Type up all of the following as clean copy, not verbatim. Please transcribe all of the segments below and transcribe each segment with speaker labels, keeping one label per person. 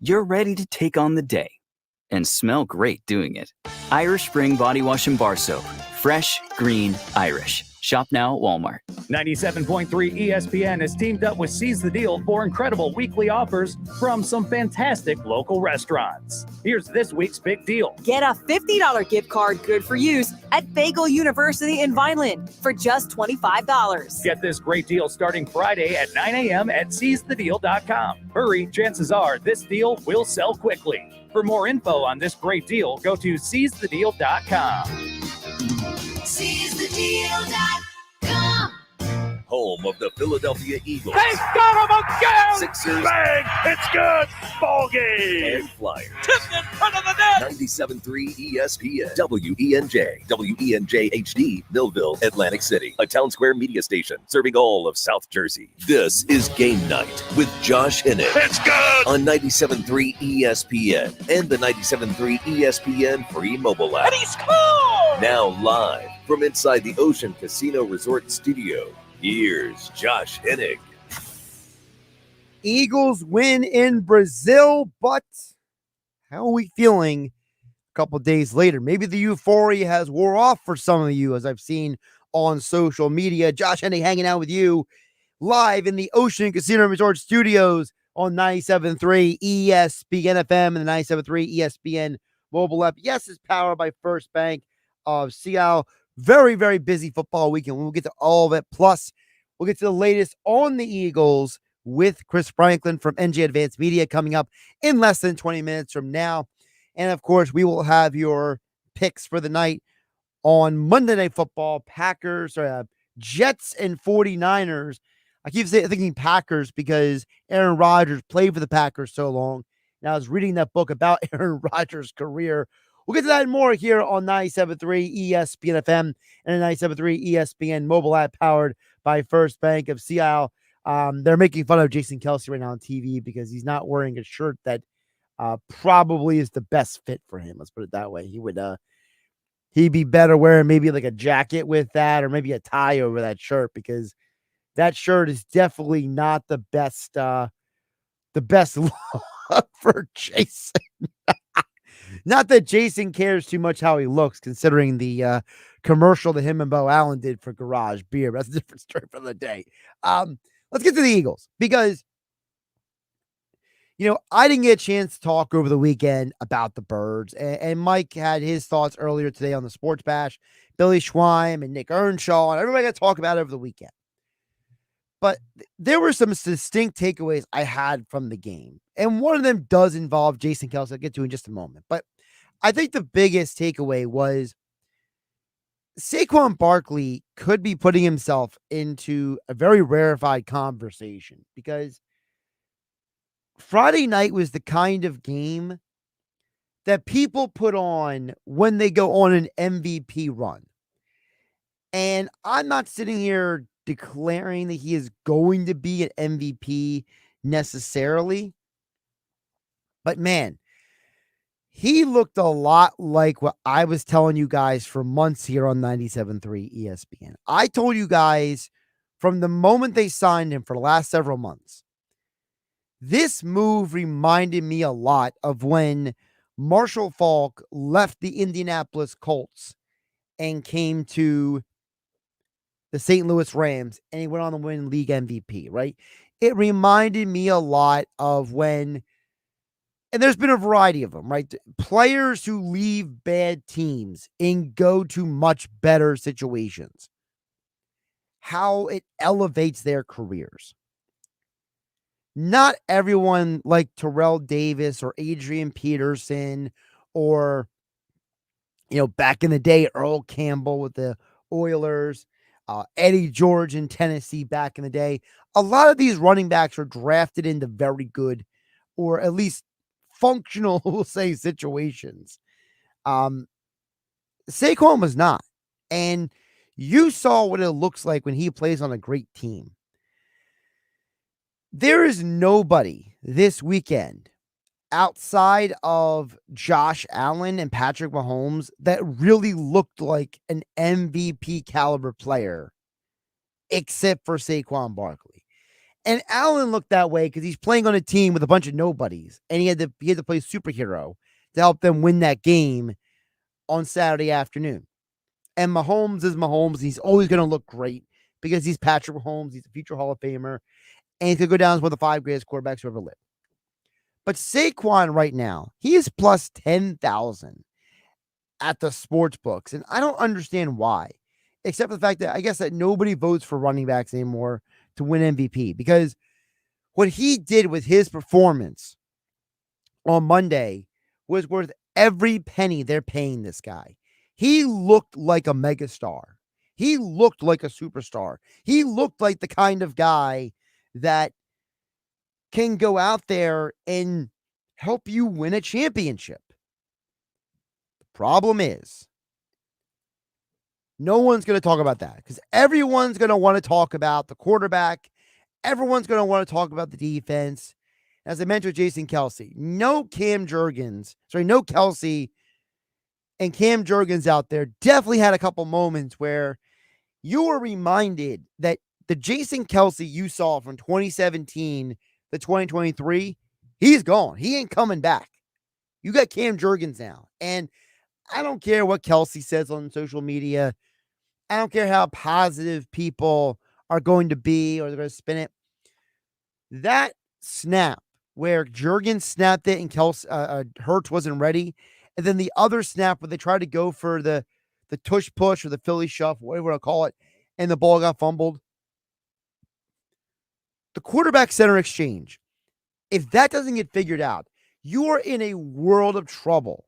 Speaker 1: you're ready to take on the day and smell great doing it. Irish Spring Body Wash and Bar Soap. Fresh, green, Irish. Shop now at Walmart.
Speaker 2: 97.3 ESPN has teamed up with Seize the Deal for incredible weekly offers from some fantastic local restaurants. Here's this week's big deal.
Speaker 3: Get a $50 gift card good for use at Bagel University in Vineland for just $25.
Speaker 2: Get this great deal starting Friday at 9 a.m. at seizethedeal.com. Hurry, chances are this deal will sell quickly. For more info on this great deal, go to seizethedeal.com.
Speaker 4: SeizeTheDeal.com.
Speaker 5: Home of the Philadelphia Eagles.
Speaker 6: They got him again!
Speaker 5: Sixers.
Speaker 6: Bang! It's good! Ball game!
Speaker 5: And Flyers.
Speaker 6: Tipped in front of the net!
Speaker 5: 97.3 ESPN. WENJ. WENJ HD. Millville, Atlantic City. A Town Square media station serving all of South Jersey. This is Game Night with Josh Hennig.
Speaker 6: It's good!
Speaker 5: On 97.3 ESPN and the 97.3 ESPN free mobile app.
Speaker 6: And he scored!
Speaker 5: Now live from inside the Ocean Casino Resort Studio. Here's Josh Hennig.
Speaker 7: Eagles win in Brazil, but how are we feeling a couple days later? Maybe the euphoria has wore off for some of you, as I've seen on social media. Josh Hennig hanging out with you live in the Ocean Casino Resort Studios on 97.3 ESPN FM and the 97.3 ESPN mobile app. Yes, it's powered by First Bank of Seattle. Very, very busy football weekend. We'll get to all of it. Plus, we'll get to the latest on the Eagles with Chris Franklin from NJ Advanced Media coming up in less than 20 minutes from now. And, of course, we will have your picks for the night on Monday Night Football. Jets and 49ers. I keep thinking Packers because Aaron Rodgers played for the Packers so long. And I was reading that book about Aaron Rodgers' career. We'll get to that and more here on 97.3 ESPN FM and 97.3 ESPN mobile app powered by First Bank of Seattle. They're making fun of Jason Kelce right now on TV because he's not wearing a shirt that probably is the best fit for him. Let's put it that way. He'd be better wearing maybe like a jacket with that or maybe a tie over that shirt because that shirt is definitely not the best look for Jason. Not that Jason cares too much how he looks, considering the commercial that him and Bo Allen did for Garage Beer. That's a different story for the day. Let's get to the Eagles because, I didn't get a chance to talk over the weekend about the Birds, and Mike had his thoughts earlier today on the Sports Bash. Billy Schweim and Nick Earnshaw, and everybody got to talk about it over the weekend. But there were some distinct takeaways I had from the game. And one of them does involve Jason Kelce. I'll get to in just a moment. But I think the biggest takeaway was Saquon Barkley could be putting himself into a very rarefied conversation because Friday night was the kind of game that people put on when they go on an MVP run. And I'm not sitting here declaring that he is going to be an MVP necessarily. But man, he looked a lot like what I was telling you guys for months here on 97.3 ESPN. I told you guys from the moment they signed him for the last several months, this move reminded me a lot of when Marshall Faulk left the Indianapolis Colts and came to the St. Louis Rams, and he went on to win league MVP, right? It reminded me a lot of when, and there's been a variety of them, right? Players who leave bad teams and go to much better situations. How it elevates their careers. Not everyone like Terrell Davis or Adrian Peterson or, back in the day, Earl Campbell with the Oilers, Eddie George in Tennessee back in the day. A lot of these running backs are drafted into very good or at least functional, we'll say, situations. Saquon was not. And you saw what it looks like when he plays on a great team. There is nobody this weekend outside of Josh Allen and Patrick Mahomes that really looked like an MVP caliber player except for Saquon Barkley. And Allen looked that way because he's playing on a team with a bunch of nobodies, and he had to play superhero to help them win that game on Saturday afternoon. And Mahomes is Mahomes. And he's always going to look great because he's Patrick Mahomes. He's a future Hall of Famer, and he could go down as one of the 5 greatest quarterbacks who ever lived. But Saquon right now, he is plus 10,000 at the sports books, and I don't understand why, except for the fact that I guess that nobody votes for running backs anymore to win MVP, because what he did with his performance on Monday was worth every penny they're paying this guy. He looked like a megastar. He looked like a superstar. He looked like the kind of guy that can go out there and help you win a championship. The problem is, no one's going to talk about that because everyone's going to want to talk about the quarterback. Everyone's going to want to talk about the defense. As I mentioned with Jason Kelsey, no Kelsey and Cam Jurgens out there definitely had a couple moments where you were reminded that the Jason Kelsey you saw from 2017 to 2023, he's gone. He ain't coming back. You got Cam Jurgens now. And I don't care what Kelsey says on social media. I don't care how positive people are going to be or they're going to spin it. That snap where Jurgens snapped it and Hurts wasn't ready, and then the other snap where they tried to go for the tush push or the Philly shuffle, whatever you want to call it, and the ball got fumbled. The quarterback center exchange, if that doesn't get figured out, you are in a world of trouble.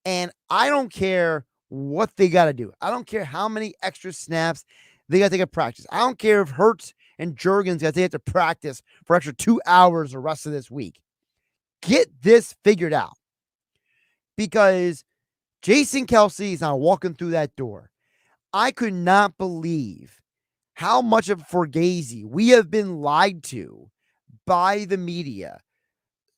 Speaker 7: And I don't care what they got to do. I don't care how many extra snaps they got to take at practice. I don't care if Hurts and Jurgens got to take to practice for extra 2 hours the rest of this week. Get this figured out. Because Jason Kelsey is now walking through that door. I could not believe how much of Forgazi we have been lied to by the media,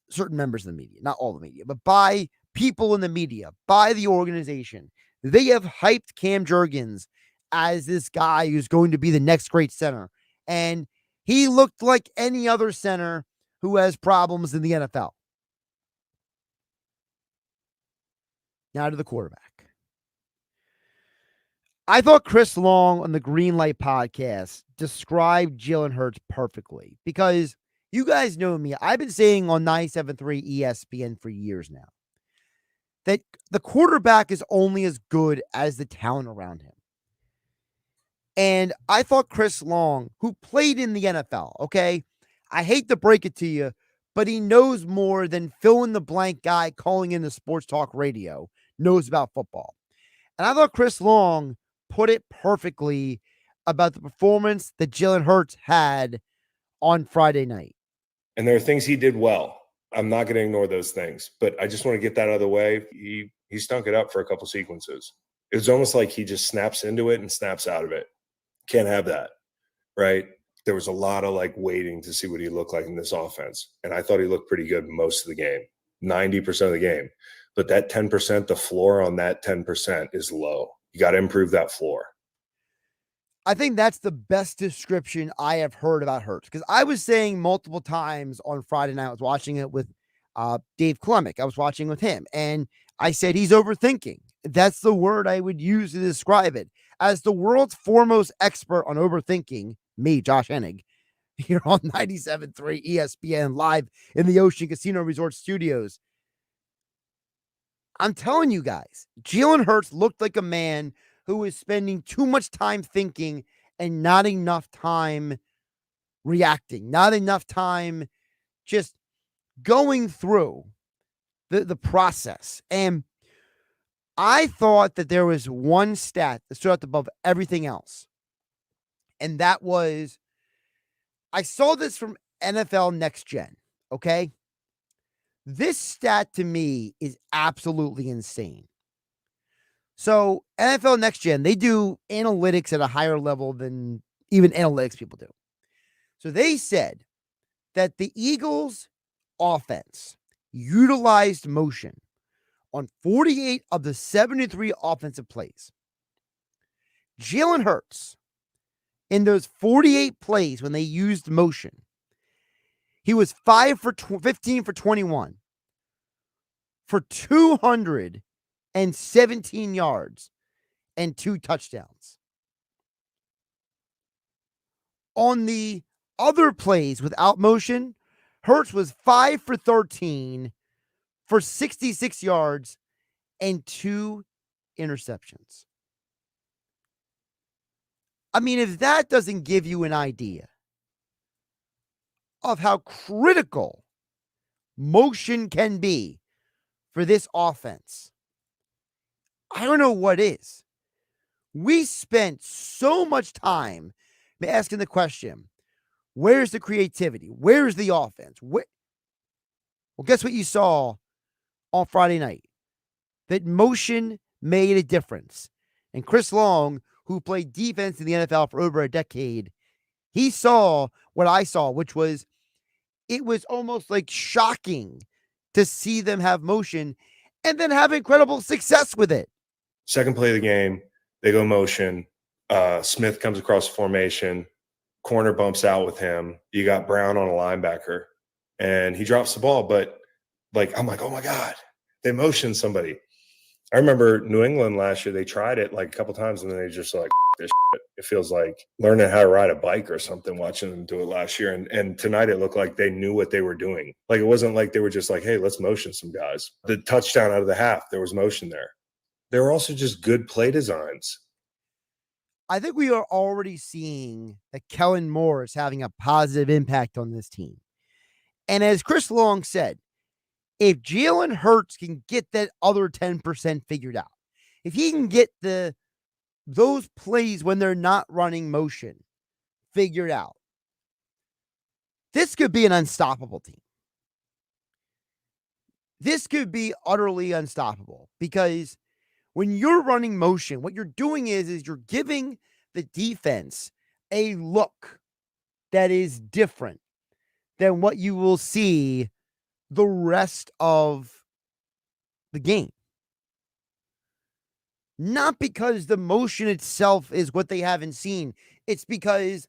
Speaker 7: certain members of the media, not all the media, but by people in the media, by the organization. They have hyped Cam Jurgens as this guy who's going to be the next great center. And he looked like any other center who has problems in the NFL. Now to the quarterback. I thought Chris Long on the Green Light podcast described Jalen Hurts perfectly because you guys know me. I've been saying on 97.3 ESPN for years now that the quarterback is only as good as the talent around him. And I thought Chris Long, who played in the NFL, okay, I hate to break it to you, but he knows more than fill-in-the-blank guy calling in the sports talk radio knows about football. And I thought Chris Long put it perfectly about the performance that Jalen Hurts had on Friday night.
Speaker 8: And there are things he did well. I'm not going to ignore those things, but I just want to get that out of the way. He stunk it up for a couple sequences. It was almost like he just snaps into it and snaps out of it. Can't have that, right? There was a lot of waiting to see what he looked like in this offense. And I thought he looked pretty good most of the game, 90% of the game. But that 10%, the floor on that 10% is low. You got to improve that floor.
Speaker 7: I think that's the best description I have heard about Hurts, because I was saying multiple times on Friday night, I was watching it with Dave Klemick. I was watching with him, and I said he's overthinking. That's the word I would use to describe it. As the world's foremost expert on overthinking, me, Josh Hennig, here on 97.3 ESPN live in the Ocean Casino Resort Studios. I'm telling you guys, Jalen Hurts looked like a man who is spending too much time thinking and not enough time reacting, not enough time just going through the process. And I thought that there was one stat that stood out above everything else. And that was, I saw this from NFL Next Gen, okay? This stat to me is absolutely insane. So NFL Next Gen, they do analytics at a higher level than even analytics people do. So they said that the Eagles offense utilized motion on 48 of the 73 offensive plays. Jalen Hurts, in those 48 plays when they used motion, he was 15 for 21 for 217 yards and 2 touchdowns. On the other plays without motion, Hurts was 5 for 13 for 66 yards and 2 interceptions. I mean, if that doesn't give you an idea of how critical motion can be for this offense, I don't know what is. We spent so much time asking the question, where's the creativity? Where's the offense? Well, guess what you saw on Friday night? That motion made a difference. And Chris Long, who played defense in the NFL for over a decade, he saw what I saw, which was, it was almost like shocking to see them have motion and then have incredible success with it.
Speaker 8: Second play of the game, they go motion. Smith comes across formation. Corner bumps out with him. You got Brown on a linebacker, and he drops the ball. But I'm like, oh my God, they motioned somebody. I remember New England last year, they tried it like a couple times, and then they just like, this shit. It feels like learning how to ride a bike or something, watching them do it last year. And tonight it looked like they knew what they were doing. Like, it wasn't like they were just like, hey, let's motion some guys. The touchdown out of the half, there was motion there. There were also just good play designs.
Speaker 7: I think we are already seeing that Kellen Moore is having a positive impact on this team. And as Chris Long said, if Jalen Hurts can get that other 10% figured out, if he can get those plays when they're not running motion figured out, this could be an unstoppable team. This could be utterly unstoppable, because when you're running motion, what you're doing is you're giving the defense a look that is different than what you will see the rest of the game. Not because the motion itself is what they haven't seen. It's because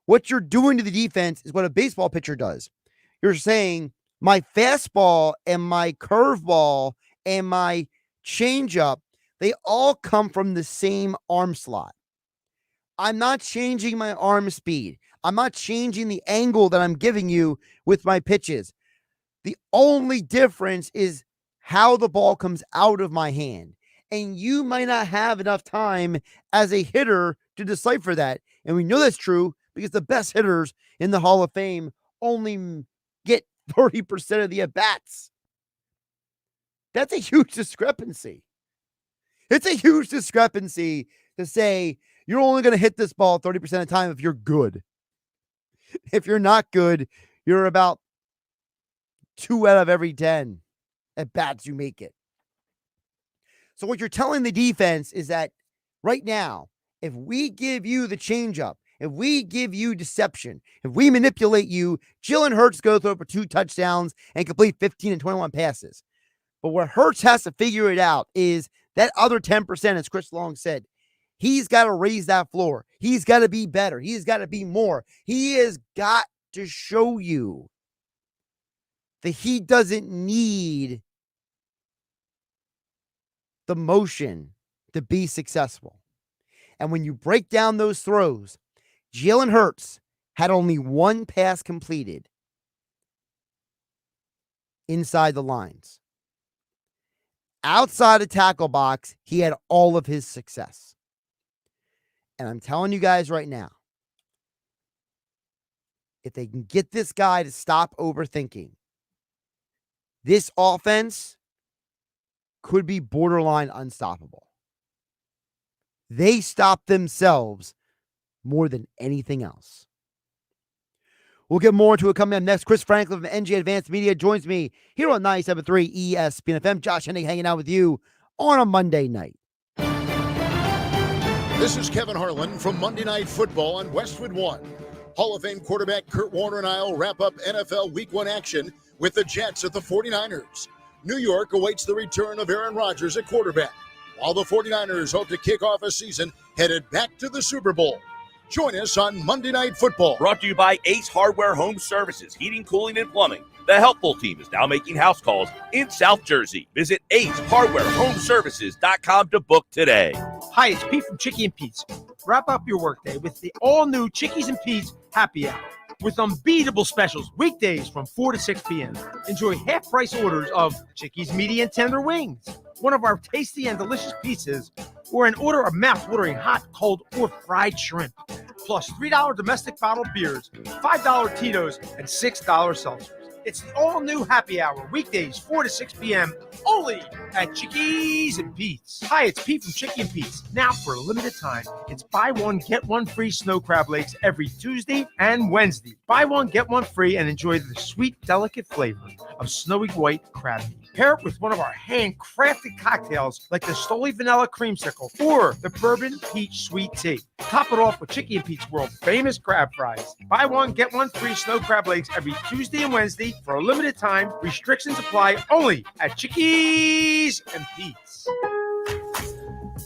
Speaker 7: what you're doing to the defense is what a baseball pitcher does. You're saying, my fastball and my curveball and my changeup, they all come from the same arm slot. I'm not changing my arm speed. I'm not changing the angle that I'm giving you with my pitches. The only difference is how the ball comes out of my hand. And you might not have enough time as a hitter to decipher that. And we know that's true because the best hitters in the Hall of Fame only get 30% of the at-bats. That's a huge discrepancy. It's a huge discrepancy to say you're only going to hit this ball 30% of the time if you're good. If you're not good, you're about 2 out of every 10 at bats you make it. So what you're telling the defense is that right now, if we give you the changeup, if we give you deception, if we manipulate you, Jalen Hurts goes through for 2 touchdowns and complete 15 and 21 passes. But what Hurts has to figure it out is that other 10%, as Chris Long said, he's got to raise that floor. He's got to be better. He's got to be more. He has got to show you that he doesn't need the motion to be successful. And when you break down those throws, Jalen Hurts had only 1 pass completed inside the lines. Outside the tackle box, he had all of his success. And I'm telling you guys right now, if they can get this guy to stop overthinking, this offense could be borderline unstoppable. They stop themselves more than anything else. We'll get more into it coming up next. Chris Franklin from NJ Advanced Media joins me here on 97.3 ESPN FM. Josh Hennig hanging out with you on a Monday night.
Speaker 9: This is Kevin Harlan from Monday Night Football on Westwood One. Hall of Fame quarterback Kurt Warner and I will wrap up NFL Week 1 action with the Jets at the 49ers. New York awaits the return of Aaron Rodgers at quarterback, while the 49ers hope to kick off a season headed back to the Super Bowl. Join us on Monday Night Football.
Speaker 6: Brought to you by Ace Hardware Home Services, heating, cooling, and plumbing. The helpful team is now making house calls in South Jersey. Visit AceHardwareHomeservices.com to book today.
Speaker 10: Hi, it's Pete from Chicky and Pete's. Wrap up your workday with the all-new Chickies and Pete's Happy Hour with unbeatable specials weekdays from 4 to 6 p.m. Enjoy half-price orders of Chickies Meaty and Tender Wings, one of our tasty and delicious pizzas, or an order of mouth-watering hot, cold, or fried shrimp. Plus $3 domestic bottled beers, $5 Tito's, and $6 seltzers. It's the all-new Happy Hour, weekdays 4 to 6 p.m., only at Chickies and Pete's. Hi, it's Pete from Chicky and Pete's. Now, for a limited time, it's buy one, get one free snow crab legs every Tuesday and Wednesday. Buy one, get one free, and enjoy the sweet, delicate flavor of snowy white crab meat. Pair it with one of our handcrafted cocktails like the Stoli Vanilla Creamsicle or the Bourbon Peach Sweet Tea. Top it off with Chicky and Pete's world famous crab fries. Buy one, get one free snow crab legs every Tuesday and Wednesday for a limited time. Restrictions apply only at Chickies and Pete's.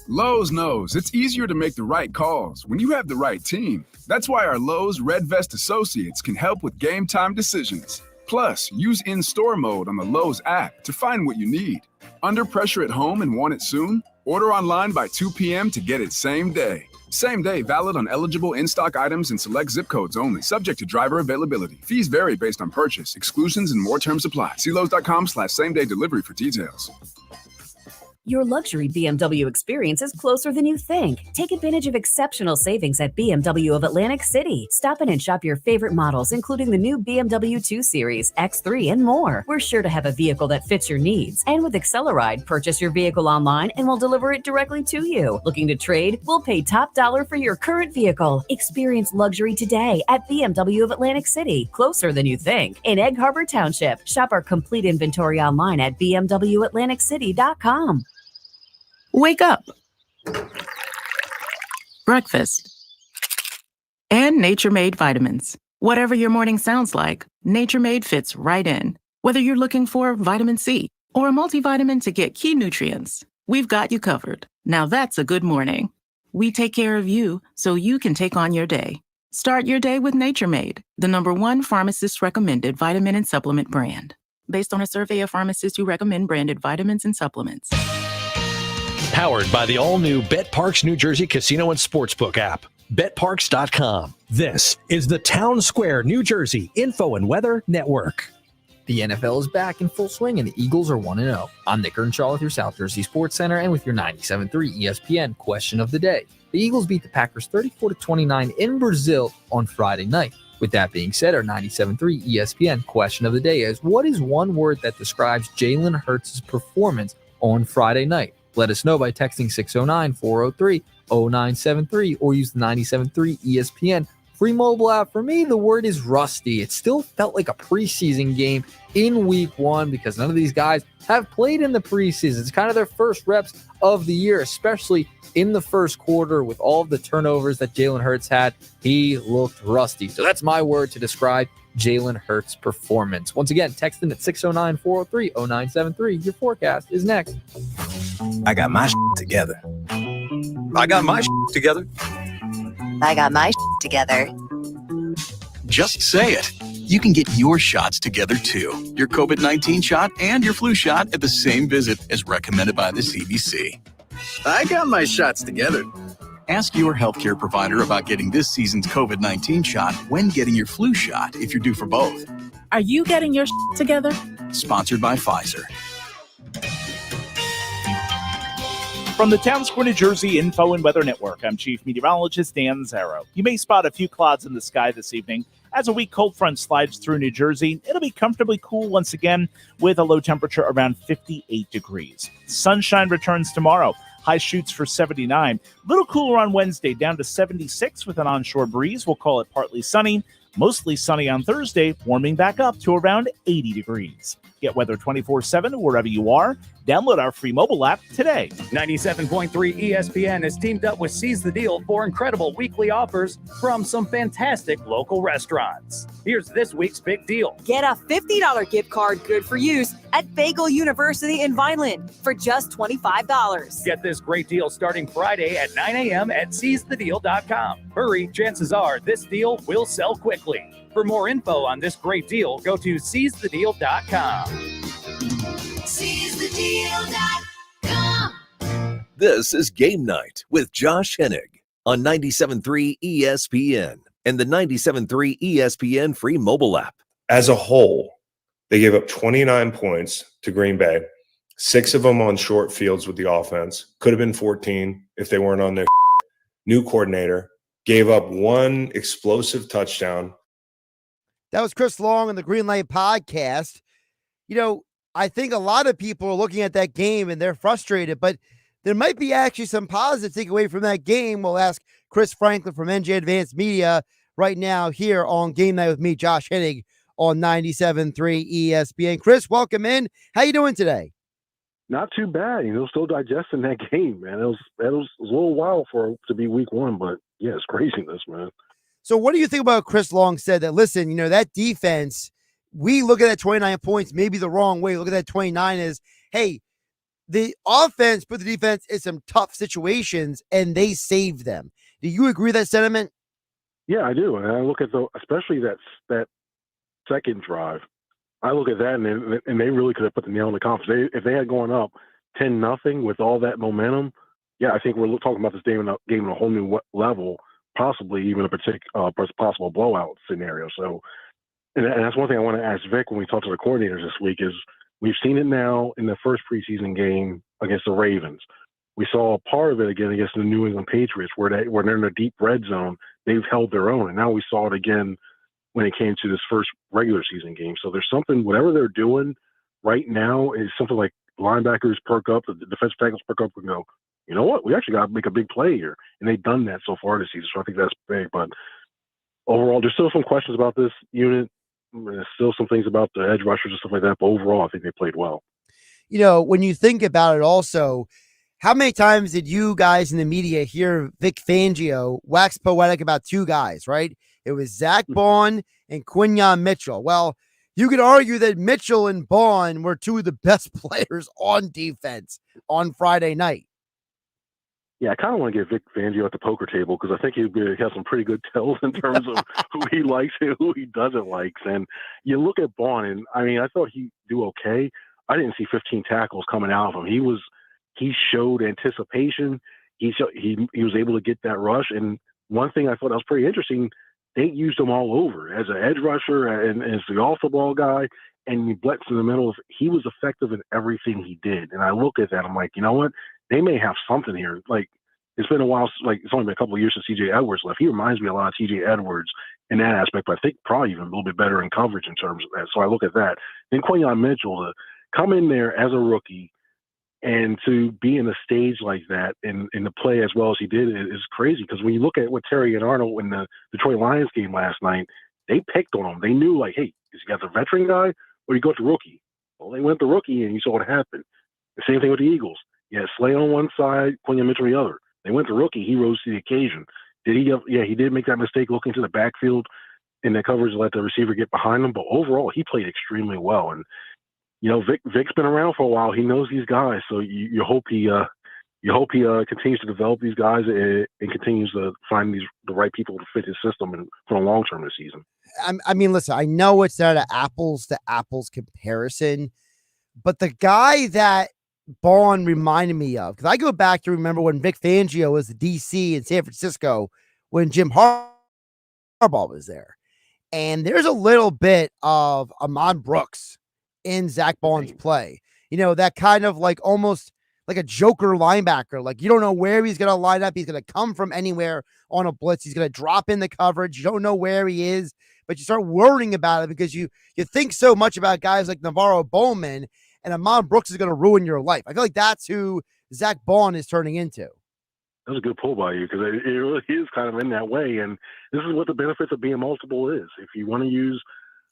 Speaker 11: Lowe's knows it's easier to make the right calls when you have the right team. That's why our Lowe's Red Vest associates can help with game time decisions. Plus, use in-store mode on the Lowe's app to find what you need. Under pressure at home and want it soon? Order online by 2 p.m. to get it same day. Same day valid on eligible in-stock items and select zip codes only, subject to driver availability. Fees vary based on purchase. Exclusions and more terms apply. See Lowe's.com/same-day delivery for details.
Speaker 12: Your luxury BMW experience is closer than you think. Take advantage of exceptional savings at BMW of Atlantic City. Stop in and shop your favorite models, including the new BMW 2 Series, X3, and more. We're sure to have a vehicle that fits your needs. And with Acceleride, purchase your vehicle online and we'll deliver it directly to you. Looking to trade? We'll pay top dollar for your current vehicle. Experience luxury today at BMW of Atlantic City, closer than you think. In Egg Harbor Township, shop our complete inventory online at bmwatlanticcity.com.
Speaker 13: Wake up. Breakfast. And Nature Made vitamins. Whatever your morning sounds like, Nature Made fits right in. Whether you're looking for vitamin C or a multivitamin to get key nutrients, we've got you covered. Now that's a good morning. We take care of you so you can take on your day. Start your day with Nature Made, the #1 pharmacist recommended vitamin and supplement brand. Based on a survey of pharmacists who recommend branded vitamins and supplements.
Speaker 14: Powered by the all-new BetParks New Jersey Casino and Sportsbook app. BetParks.com. This is the Town Square, New Jersey Info and Weather Network.
Speaker 15: The NFL is back in full swing and the Eagles are 1-0. I'm Nick Earnshaw with your South Jersey Sports Center and with your 97.3 ESPN question of the day. The Eagles beat the Packers 34-29 in Brazil on Friday night. With that being said, our 97.3 ESPN question of the day is, what is one word that describes Jalen Hurts' performance on Friday night? Let us know by texting 609-403-0973 or use the 97.3 ESPN free mobile app. For me, the word is rusty. It still felt like a preseason game in week one because none of these guys have played in the preseason. It's kind of their first reps of the year, especially in the first quarter with all of the turnovers that Jalen Hurts had. He looked rusty. So that's my word to describe Jalen Hurts' performance. Once again, text in at 609-403-0973. Your forecast is next.
Speaker 16: I got my together. I got my together.
Speaker 17: I got my together.
Speaker 18: Just say it. You can get your shots together too. Your COVID-19 shot and your flu shot at the same visit as recommended by the CDC.
Speaker 16: I got my shots together.
Speaker 18: Ask your healthcare provider about getting this season's COVID-19 shot when getting your flu shot if you're due for both.
Speaker 13: Are you getting your together?
Speaker 18: Sponsored by Pfizer.
Speaker 2: From the Town Square, New Jersey Info and Weather Network, I'm Chief Meteorologist Dan Zarrow. You may spot a few clouds in the sky this evening. As a weak cold front slides through New Jersey, it'll be comfortably cool once again with a low temperature around 58 degrees. Sunshine returns tomorrow. High shoots for 79. Little cooler on Wednesday, down to 76 with an onshore breeze. We'll call it partly sunny. Mostly sunny on Thursday, warming back up to around 80 degrees. Get weather 24/7 wherever you are. Download our free mobile app today. 97.3 ESPN has teamed up with Seize the Deal for incredible weekly offers from some fantastic local restaurants. Here's this week's big deal.
Speaker 3: Get a $50 gift card good for use at Bagel University in Vineland for just $25.
Speaker 19: Get this great deal starting Friday at 9 a.m. at seizethedeal.com. Hurry, chances are this deal will sell quickly. For more info on this great deal, go to seizethedeal.com.
Speaker 4: SeizeTheDeal.com.
Speaker 5: This is Game Night with Josh Hennig on 97.3 ESPN and the 97.3 ESPN free mobile app.
Speaker 8: As a whole, they gave up 29 points to Green Bay, 6 of them on short fields with the offense. Could have been 14 if they weren't on their new coordinator. Gave up 1 explosive touchdown.
Speaker 7: That was Chris Long on the Green Light Podcast. You know, I think a lot of people are looking at that game and they're frustrated, but there might be actually some positive to take away from that game. We'll ask Chris Franklin from NJ Advanced Media right now here on Game Night with me, Josh Hennig, on 97.3 ESPN. Chris, welcome in. How you doing today?
Speaker 20: Not too bad. Still digesting that game, man. It was a little while for it to be week 1, but yeah, it's craziness, man.
Speaker 7: So what do you think about Chris Long said that, listen, that defense, we look at that 29 points maybe the wrong way. Look at that 29 as, hey, the offense put the defense in some tough situations and they saved them. Do you agree with that sentiment?
Speaker 20: Yeah, I do. And I look at especially that second drive. I look at that and they really could have put the nail in the coffin. If they had gone up 10-0 with all that momentum, yeah, I think we're talking about this game in a whole new level, possibly even a possible blowout scenario. So, and that's one thing I want to ask Vic when we talk to the coordinators this week is we've seen it now in the first preseason game against the Ravens. We saw a part of it again against the New England Patriots where they're in a deep red zone. They've held their own. And now we saw it again when it came to this first regular season game. So there's something, whatever they're doing right now is something like linebackers perk up, the defensive tackles perk up and go, you know what, we actually got to make a big play here. And they've done that so far this season. So I think that's big. But overall, there's still some questions about this unit. There's still some things about the edge rushers and stuff like that. But overall, I think they played well.
Speaker 7: When you think about it also, how many times did you guys in the media hear Vic Fangio wax poetic about 2 guys, right? It was Zach Bond and Quinyon Mitchell. Well, you could argue that Mitchell and Bond were 2 of the best players on defense on Friday night.
Speaker 20: Yeah, I kind of want to get Vic Fangio at the poker table because I think he has some pretty good tells in terms of who he likes and who he doesn't like. And you look at Bond, and I thought he'd do okay. I didn't see 15 tackles coming out of him. He showed anticipation. He was able to get that rush. And one thing I thought that was pretty interesting, they used him all over as an edge rusher and as the off-the-ball guy. And Blitz in the middle, he was effective in everything he did. And I look at that, I'm like, you know what? They may have something here. Like, it's been a while, it's only been a couple of years since C.J. Edwards left. He reminds me a lot of C.J. Edwards in that aspect, but I think probably even a little bit better in coverage in terms of that. So I look at that. Then Quinyon Mitchell to come in there as a rookie and to be in a stage like that and to play as well as he did is crazy. Because when you look at what Terry and Arnold in the Detroit Lions game last night, they picked on him. They knew, like, hey, is he got the veteran guy or you go to rookie? Well, they went to rookie and you saw what happened. The same thing with the Eagles. Yeah, Slay on one side, Quinyon Mitchell on the other. They went to rookie. He rose to the occasion. He did make that mistake looking to the backfield in the coverage to let the receiver get behind him. But overall, he played extremely well. And Vic's been around for a while. He knows these guys, so you hope he continues to develop these guys and continues to find the right people to fit his system and for the long term this season.
Speaker 7: Listen, I know it's not an apples to apples comparison, but the guy that Bond reminded me of, because I go back to remember when Vic Fangio was the DC in San Francisco when Jim Harbaugh was there, and there's a little bit of Ahman Brooks in Zach Bond's play. That kind of like almost like a joker linebacker. Like, you don't know where he's going to line up. He's going to come from anywhere on a blitz. He's going to drop in the coverage. You don't know where he is, but you start worrying about it because you think so much about guys like Navarro Bowman, and Ahman Brooks is going to ruin your life. I feel like that's who Zach Bond is turning into.
Speaker 20: That was a good pull by you because it really is kind of in that way. And this is what the benefits of being multiple is. If you want to use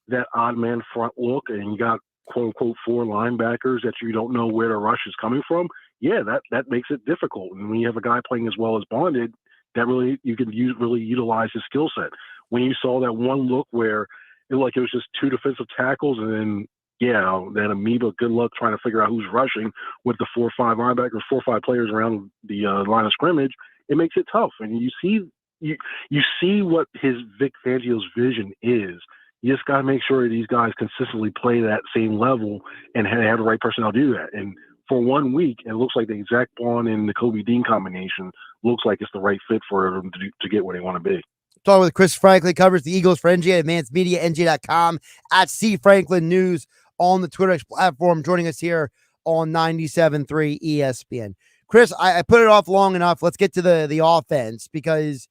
Speaker 20: that odd man front look and you got quote unquote 4 linebackers that you don't know where the rush is coming from, yeah, that makes it difficult. And when you have a guy playing as well as Bond did, that really you can really utilize his skill set. When you saw that one look where it was just 2 defensive tackles and then yeah, that amoeba, good luck trying to figure out who's rushing with the 4 or 5 linebackers, 4 or 5 players around the line of scrimmage. It makes it tough. And you see what his Vic Fangio's vision is. You just got to make sure these guys consistently play that same level and have the right personnel do that. And for 1 week, it looks like the Zach Bond and the Kobe Dean combination looks like it's the right fit for them to get where they want to be.
Speaker 7: Talking with Chris Franklin, covers the Eagles for NJ, AdvancedMediaNJ.com, at C Franklin News on the Twitter platform, joining us here on 97.3 ESPN. Chris, I put it off long enough. Let's get to the offense, because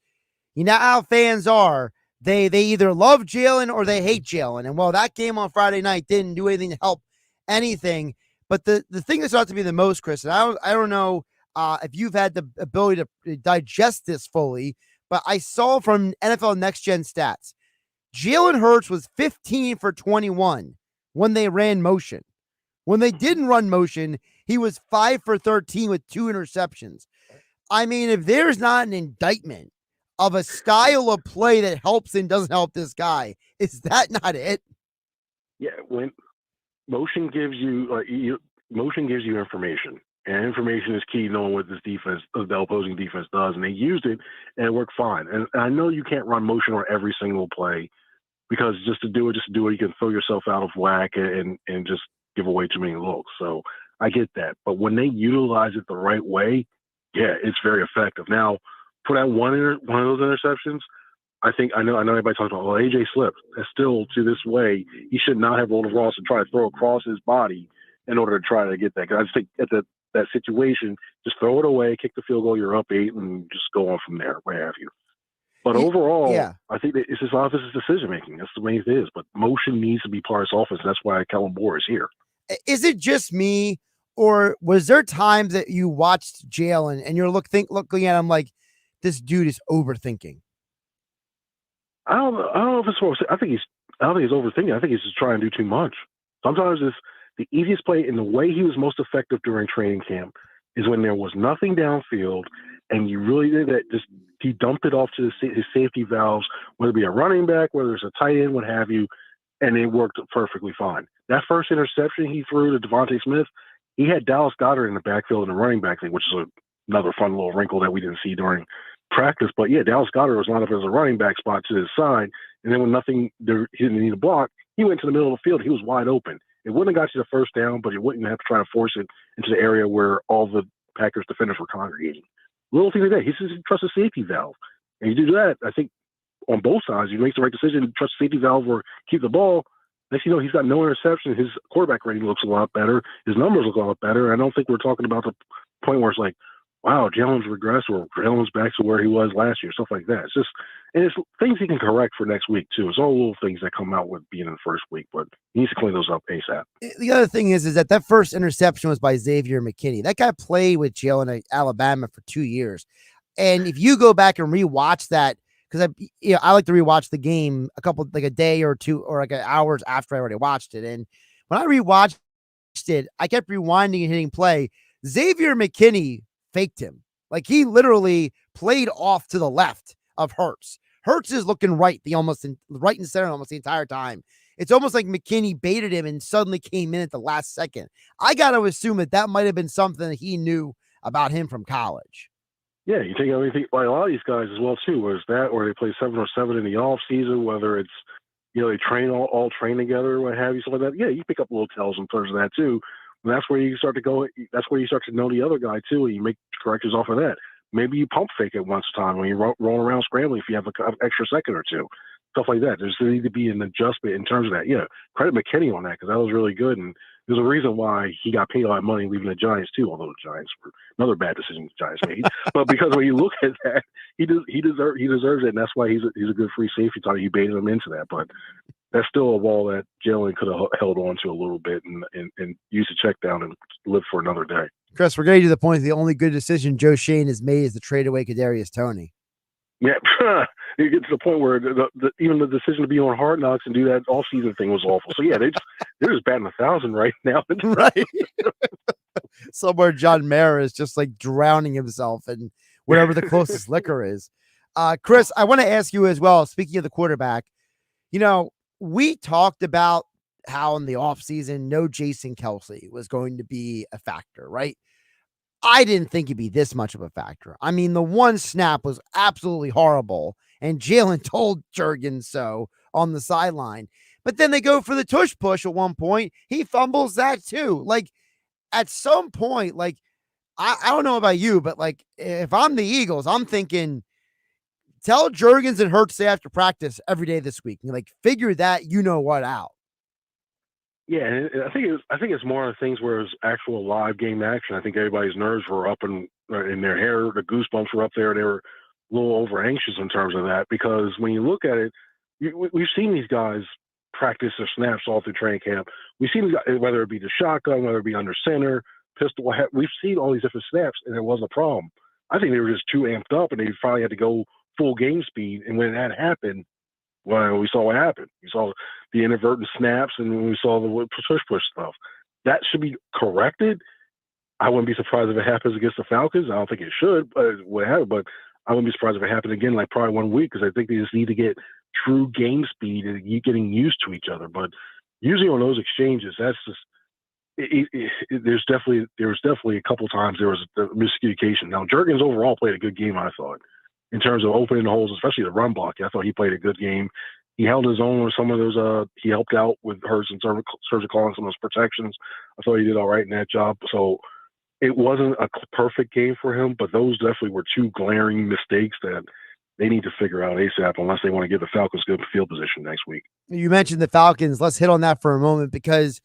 Speaker 7: you know how fans are. They either love Jalen or they hate Jalen. And while that game on Friday night didn't do anything to help anything, but the thing that starts to be the most, Chris, and I don't know if you've had the ability to digest this fully, but I saw from NFL Next Gen stats, Jalen Hurts was 15 for 21 when they ran motion. When they didn't run motion, he was 5 for 13 with 2 interceptions. I mean, if there's not an indictment of a style of play that helps and doesn't help this guy, is that not it?
Speaker 20: Yeah, when motion gives you information, and information is key. Knowing what this defense, the opposing defense, does, and they used it, and it worked fine. And I know you can't run motion on every single play, because just to do it, you can throw yourself out of whack and just give away too many looks. So I get that, but when they utilize it the right way, yeah, it's very effective. Now, for that one of those interceptions, I know everybody talks about, well, AJ slipped. That's still, to this way, he should not have rolled across and try to throw across his body in order to try to get that. Because I just think at that situation, just throw it away, kick the field goal, you're up 8, and just go on from there, what have you. But overall,
Speaker 7: yeah,
Speaker 20: I think that it's his offense's decision making. That's the way it is. But motion needs to be part of his offense. That's why Kellen Moore is here.
Speaker 7: Is it just me, or was there times that you watched Jalen and you're looking at him like, this dude is overthinking?
Speaker 20: I don't know if it's overthinking. I don't think he's overthinking. I think he's just trying to do too much. Sometimes it's the easiest play, and the way he was most effective during training camp is when there was nothing downfield, and you really did that. Just he dumped it off to his safety valves, whether it be a running back, whether it's a tight end, what have you, and it worked perfectly fine. That first interception he threw to Devontae Smith, he had Dallas Goedert in the backfield in the running back thing, which is another fun little wrinkle that we didn't see during practice. But yeah, Dallas Goedert was lined up as a running back spot to his side, and then when he didn't need a block, he went to the middle of the field. He was wide open. It wouldn't have got you the first down, but you wouldn't have to try to force it into the area where all the Packers defenders were congregating. Little things like that. He just trusts a safety valve, and you do that. I think on both sides, you make the right decision. Trust the safety valve or keep the ball. Next, you know, he's got no interception. His quarterback rating looks a lot better. His numbers look a lot better. I don't think we're talking about the point where it's like, wow, Jalen's regressed or Jalen's back to where he was last year, stuff like that. It's just, and it's things he can correct for next week too. It's all little things that come out with being in the first week, but he needs to clean those up ASAP.
Speaker 7: The other thing is that first interception was by Xavier McKinney. That guy played with Jalen at Alabama for 2 years. And if you go back and rewatch that, because I like to rewatch the game a day or two or hours after I already watched it. And when I rewatched it, I kept rewinding and hitting play. Xavier McKinney faked him. Like, he literally played off to the left of Hurts. Hurts is looking right and center almost the entire time. It's almost like McKinney baited him and suddenly came in at the last second. I got to assume that might have been something that he knew about him from college.
Speaker 20: Yeah, you take everything by a lot of these guys as well too. Was that, or they play 7-on-7 in the off season, whether it's, you know, they all train together or what have you, stuff like that. Yeah, you pick up little tells in terms of that too. And that's where you start to go. That's where you start to know the other guy too, and you make corrections off of that. Maybe you pump fake it once a time when you're rolling around scrambling if you have an extra second or two, stuff like that. There's need to be an adjustment in terms of that. Yeah, credit McKinney on that because that was really good, and there's a reason why he got paid a lot of money leaving the Giants too. Although the Giants were another bad decision the Giants made, but because when you look at that, he deserves it, and that's why he's a good free safety. Thought he baited him into that, but that's still a wall that Jalen could have held on to a little bit and used to check down and live for another day.
Speaker 7: Chris, we're getting to the point the only good decision Joe Shane has made is to trade away Kadarius Toney.
Speaker 20: Yeah, you get to the point where even the decision to be on Hard Knocks and do that all-season thing was awful. So yeah, they're just batting 1,000 right now.
Speaker 7: Right. Somewhere John Mara is just like drowning himself in whatever the closest liquor is. Chris, I want to ask you as well, speaking of the quarterback, you know, we talked about how in the offseason, no Jason Kelsey was going to be a factor, right? I didn't think it'd be this much of a factor. I mean, the one snap was absolutely horrible, and Jalen told Jurgens so on the sideline. But then they go for the tush push at one point. He fumbles that too. Like, at some point, like, I don't know about you, but like, if I'm the Eagles, I'm thinking, tell Jurgens and Hurts they have to practice every day this week. And like, figure that what out.
Speaker 20: Yeah, and I think it's more of things where it's actual live game action. I think everybody's nerves were up in their hair, the goosebumps were up there. They were a little over anxious in terms of that, because when you look at it, we've seen these guys practice their snaps all through training camp. We've seen, whether it be the shotgun, whether it be under center, pistol, we've seen all these different snaps, and it wasn't a problem. I think they were just too amped up, and they finally had to go full game speed. And when that happened, well, we saw what happened. We saw the inadvertent snaps, and we saw the push stuff. That should be corrected. I wouldn't be surprised if it happens against the Falcons. I don't think it should, but I wouldn't be surprised if it happened again, like probably 1 week, because I think they just need to get true game speed and getting used to each other. But usually on those exchanges, that's just there was definitely a couple times there was a miscommunication. Now, Jurgens overall played a good game, I thought, in terms of opening the holes, especially the run block. I thought he played a good game. He held his own with some of those. He helped out with Hurts and surgical on some of those protections. I thought he did all right in that job. So it wasn't a perfect game for him, but those definitely were two glaring mistakes that they need to figure out ASAP unless they want to give the Falcons good field position next week.
Speaker 7: You mentioned the Falcons. Let's hit on that for a moment because,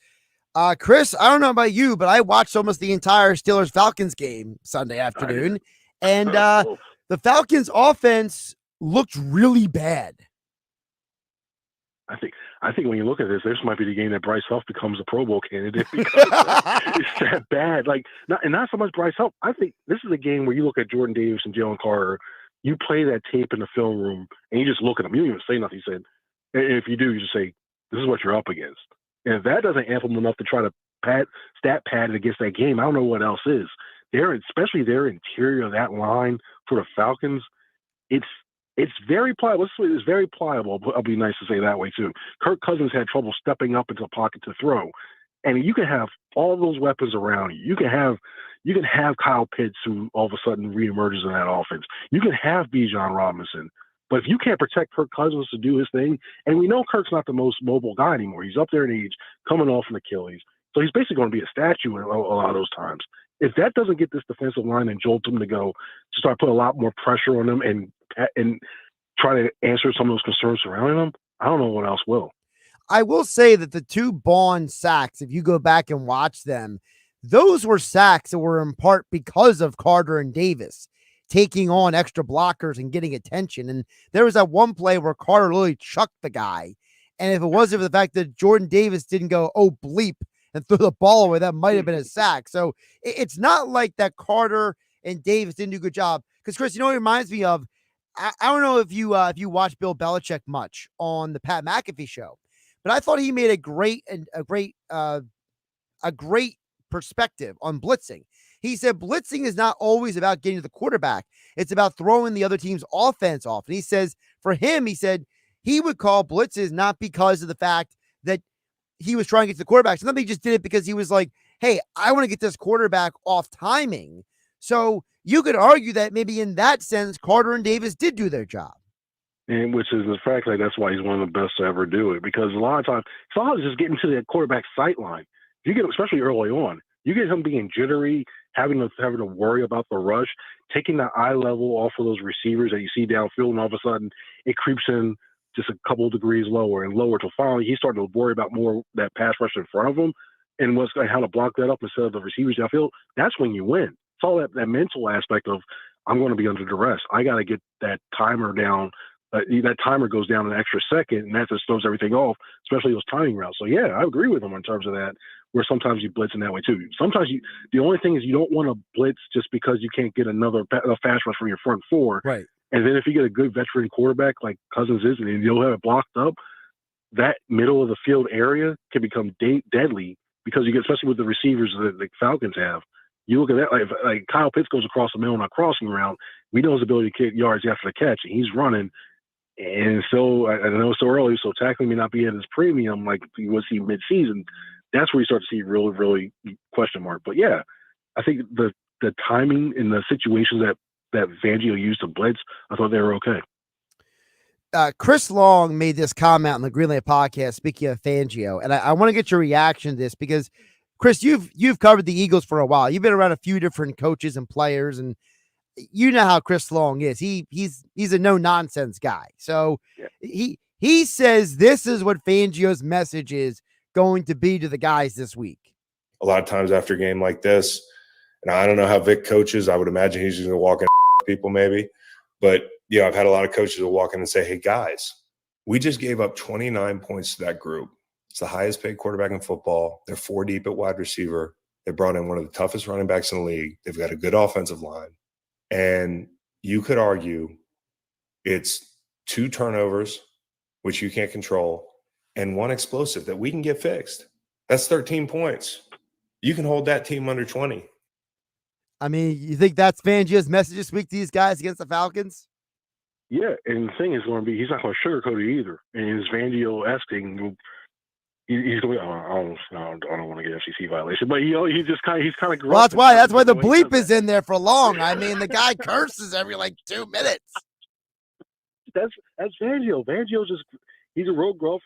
Speaker 7: Chris, I don't know about you, but I watched almost the entire Steelers-Falcons game Sunday afternoon, and the Falcons' offense looked really bad.
Speaker 20: I think when you look at this might be the game that Bryce Huff becomes a Pro Bowl candidate because it's that bad. Like, not so much Bryce Huff. I think this is a game where you look at Jordan Davis and Jalen Carter. You play that tape in the film room, and you just look at them. You don't even say nothing. You said, and if you do, you just say, "This is what you're up against." And if that doesn't amp them enough to try to stat pad it against that game, I don't know what else is. Especially their interior of that line for the Falcons. It's very pliable. It's very pliable. It'll be nice to say that way too. Kirk Cousins had trouble stepping up into the pocket to throw, and you can have all those weapons around you. You can have Kyle Pitts, who all of a sudden reemerges in that offense. You can have Bijan Robinson, but if you can't protect Kirk Cousins to do his thing, and we know Kirk's not the most mobile guy anymore. He's up there in age, coming off an Achilles, so he's basically going to be a statue a lot of those times. If that doesn't get this defensive line and jolt them to start putting a lot more pressure on them and try to answer some of those concerns surrounding them, I don't know what else will.
Speaker 7: I will say that the two Bond sacks, if you go back and watch them, those were sacks that were in part because of Carter and Davis taking on extra blockers and getting attention. And there was that one play where Carter literally chucked the guy. And if it wasn't for the fact that Jordan Davis didn't go, oh, bleep, and threw the ball away, that might have been a sack. So it's not like that Carter and Davis didn't do a good job. Because, Chris, you know what it reminds me of? I don't know if you watch Bill Belichick much on the Pat McAfee show, but I thought he made a great perspective on blitzing. He said blitzing is not always about getting to the quarterback. It's about throwing the other team's offense off. And he says for him, he said he would call blitzes not because of the fact that he was trying to get to the quarterback. Sometimes he just did it because he was like, hey, I want to get this quarterback off timing. So you could argue that maybe in that sense, Carter and Davis did do their job.
Speaker 20: And which is the fact that that's why he's one of the best to ever do it. Because a lot of times, it's all just getting to the quarterback's sight line. You get, especially early on, you get him being jittery, having to worry about the rush, taking the eye level off of those receivers that you see downfield, and all of a sudden it creeps in just a couple of degrees lower and lower till finally he's starting to worry about more that pass rush in front of him and how to block that up instead of the receivers downfield. That's when you win. It's all that mental aspect of I'm going to be under duress. I got to get that timer down. That timer goes down an extra second, and that just throws everything off, especially those timing routes. So, yeah, I agree with him in terms of that, where sometimes you blitz in that way too. Sometimes the only thing is you don't want to blitz just because you can't get another fast rush from your front four.
Speaker 7: Right.
Speaker 20: And then if you get a good veteran quarterback like Cousins is, and you'll have it blocked up, that middle of the field area can become deadly because you get, especially with the receivers that the Falcons have. You look at that, like Kyle Pitts goes across the middle on a crossing route. We know his ability to kick yards after the catch, and he's running. And so I know it's so early, so tackling may not be at his premium like he was mid-season. That's where you start to see really, really question mark. But yeah, I think the timing and the situations that Fangio used to blitz, I thought they were okay.
Speaker 7: Chris Long made this comment on the Greenlight podcast, speaking of Fangio, and I want to get your reaction to this because, Chris, you've covered the Eagles for a while. You've been around a few different coaches and players, and you know how Chris Long is. He's a no-nonsense guy. So he says this is what Fangio's message is going to be to the guys this week.
Speaker 8: A lot of times after a game like this, and I don't know how Vic coaches, I would imagine he's just going to walk in people maybe, but I've had a lot of coaches who walk in and say, hey, guys, we just gave up 29 points to that group. It's the highest paid quarterback in football. They're 4 deep at wide receiver. They brought in one of the toughest running backs in the league. They've got a good offensive line. And you could argue it's 2 turnovers, which you can't control, and 1 explosive that we can get fixed. That's 13 points. You can hold that team under 20.
Speaker 7: I mean, you think that's Fangio's message this week to these guys against the Falcons?
Speaker 20: Yeah, and the thing is going to be, he's not going to sugarcoat it either. And his Fangio-esque, he's going to be, I don't want to get FCC violation, but he's kind of.
Speaker 7: Well, that's why the bleep is in there for long. I mean, the guy curses every 2 minutes.
Speaker 20: That's Fangio. Fangio's he's a real gruff,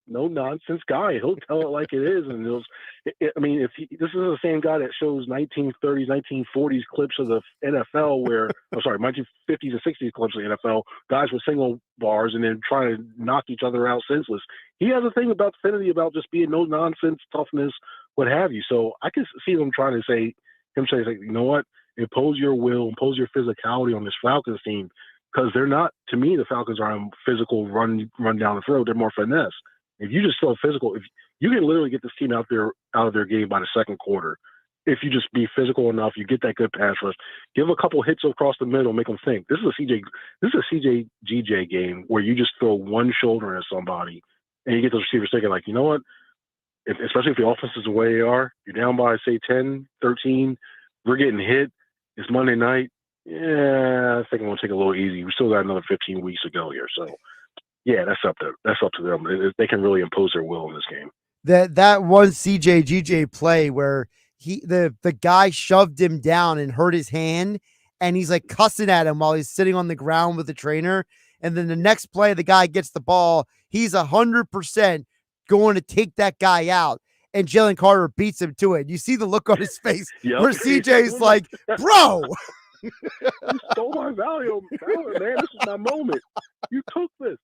Speaker 20: no nonsense guy. He'll tell it like it is, and this is the same guy that shows 1930s, 1940s clips of the NFL 1950s and 60s clips of the NFL, guys with single bars and then trying to knock each other out senseless. He has a thing about affinity about just being no nonsense, toughness, what have you. So I can see him trying to say, you know what, impose your will, impose your physicality on this Falcons team, because they're not, to me, the Falcons are a physical run down the throat. They're more finesse. If you just feel physical, if you can literally get this team out of their game by the second quarter, if you just be physical enough, you get that good pass rush, give a couple hits across the middle, make them think. This is a CJ GJ game where you just throw one shoulder at somebody and you get those receivers thinking you know what, especially if the offense is the way they are, you're down by say 10, 13, we're getting hit. It's Monday night. Yeah, I think I'm going to take a little easy. We still got another 15 weeks to go here, so. Yeah, that's up to them. They can really impose their will in this game.
Speaker 7: That one CJ GJ play where the guy shoved him down and hurt his hand, and he's cussing at him while he's sitting on the ground with the trainer. And then the next play, the guy gets the ball. He's 100% going to take that guy out, and Jalen Carter beats him to it. You see the look on his face where CJ's like, bro.
Speaker 20: You stole my value, man. This is my moment. You took this.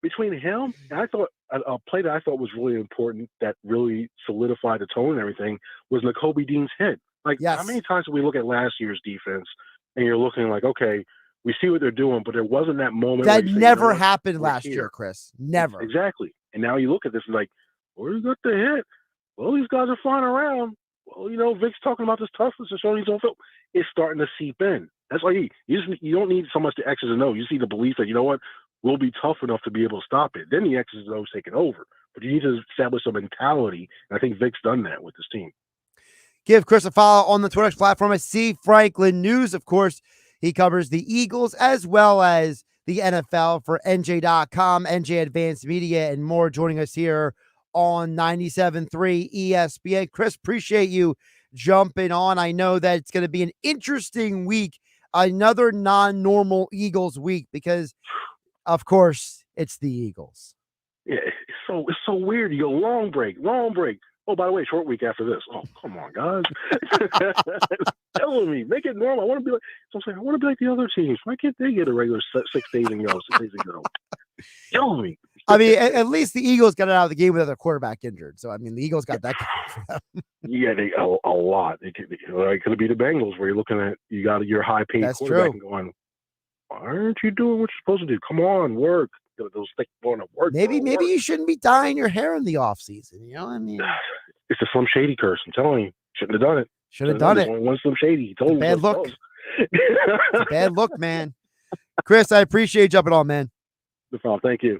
Speaker 20: Between him, and I thought a play that I thought was really important that really solidified the tone and everything was Nakobe Dean's hit. How many times did we look at last year's defense and you're looking okay, we see what they're doing, but there wasn't that moment.
Speaker 7: That never happened last year, Chris. Never.
Speaker 20: Exactly. And now you look at this and where you got the hit? Well, these guys are flying around. Well, Vic's talking about this toughness and showing his own film. It's starting to seep in. That's why you don't need so much the X's and O's. You see the belief that, you know what, we'll be tough enough to be able to stop it. Then the X's and O's take it over. But you need to establish a mentality, and I think Vic's done that with this team.
Speaker 7: Give Chris a follow on the Twitter platform at C. Franklin News. Of course, he covers the Eagles as well as the NFL for NJ.com, NJ Advanced Media, and more. Joining us here on 97.3 ESPN. Chris, appreciate you jumping on. I know that it's going to be an interesting week, another non-normal Eagles week, because of course it's the Eagles.
Speaker 20: Yeah, it's so weird. You go long break. Oh, by the way, short week after this. Oh, come on, guys. Telling me, make it normal. I want to be like the other teams. Why can't they get a regular 6 days and go? 6 days and go. Telling me.
Speaker 7: I mean, at least the Eagles got it out of the game without their quarterback injured. So, I mean, the Eagles got that for them.
Speaker 20: Yeah, a lot. It could be the Bengals where you're looking at, you got your high-paid quarterback and going, why aren't you doing what you're supposed to do? Come on, work. Those things going to work.
Speaker 7: Maybe you shouldn't be dyeing your hair in the offseason. You know what I mean?
Speaker 20: It's a Slim Shady curse. I'm telling you. Shouldn't have done it.
Speaker 7: Should have done it.
Speaker 20: Only one Slim Shady. He told me.
Speaker 7: Bad look. It's a bad look, man. Chris, I appreciate you jumping on, man.
Speaker 20: No problem. Thank you.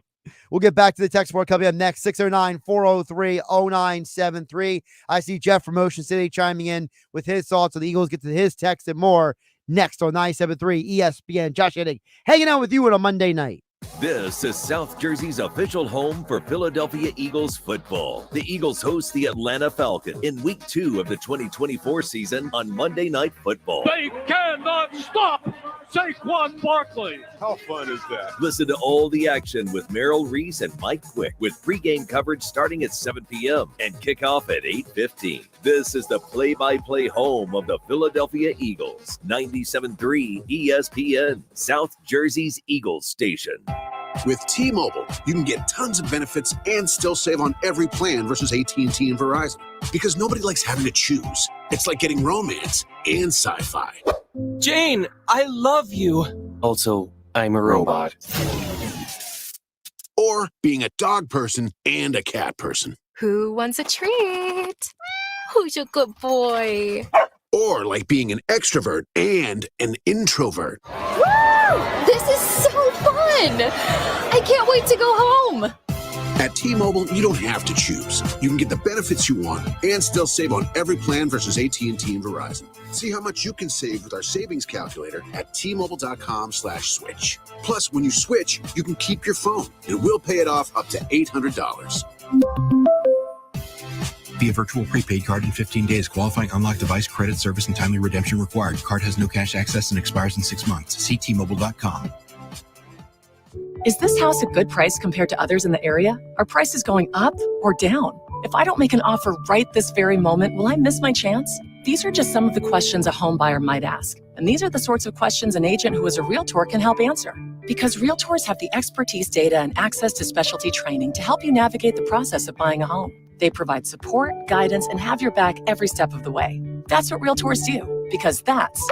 Speaker 7: We'll get back to the text board coming up next, 609-403-0973. I see Jeff from Ocean City chiming in with his thoughts on the Eagles. Get to his text and more next on 97.3 ESPN. Josh Hennig hanging out with you on a Monday night.
Speaker 5: This is South Jersey's official home for Philadelphia Eagles football. The Eagles host the Atlanta Falcons in Week 2 of the 2024 season on Monday Night Football.
Speaker 21: They cannot stop Saquon Barkley.
Speaker 5: How fun is that? Listen to all the action with Merrill Reese and Mike Quick with pregame coverage starting at 7 p.m. and kickoff at 8:15. This is the play-by-play home of the Philadelphia Eagles. 97.3 ESPN, South Jersey's Eagles station.
Speaker 22: With T-Mobile, you can get tons of benefits and still save on every plan versus AT&T and Verizon. Because nobody likes having to choose. It's like getting romance and sci-fi.
Speaker 23: Jane, I love you. Also, I'm a robot.
Speaker 22: Or being a dog person and a cat person.
Speaker 24: Who wants a treat? Who's a good boy?
Speaker 22: Or like being an extrovert and an introvert.
Speaker 24: Woo! This is so fun! I can't wait to go home.
Speaker 22: At T-Mobile, you don't have to choose. You can get the benefits you want and still save on every plan versus AT&T and Verizon. See how much you can save with our savings calculator at T-Mobile.com/switch. Plus, when you switch, you can keep your phone and we'll pay it off up to $800.
Speaker 25: Via virtual prepaid card in 15 days. Qualifying unlocked device, credit, service, and timely redemption required. Card has no cash access and expires in 6 months. See T-Mobile.com.
Speaker 26: Is this house a good price compared to others in the area? Are prices going up or down? If I don't make an offer right this very moment, will I miss my chance? These are just some of the questions a home buyer might ask. And these are the sorts of questions an agent who is a Realtor can help answer. Because Realtors have the expertise, data, and access to specialty training to help you navigate the process of buying a home. They provide support, guidance, and have your back every step of the way. That's what Realtors do, because that's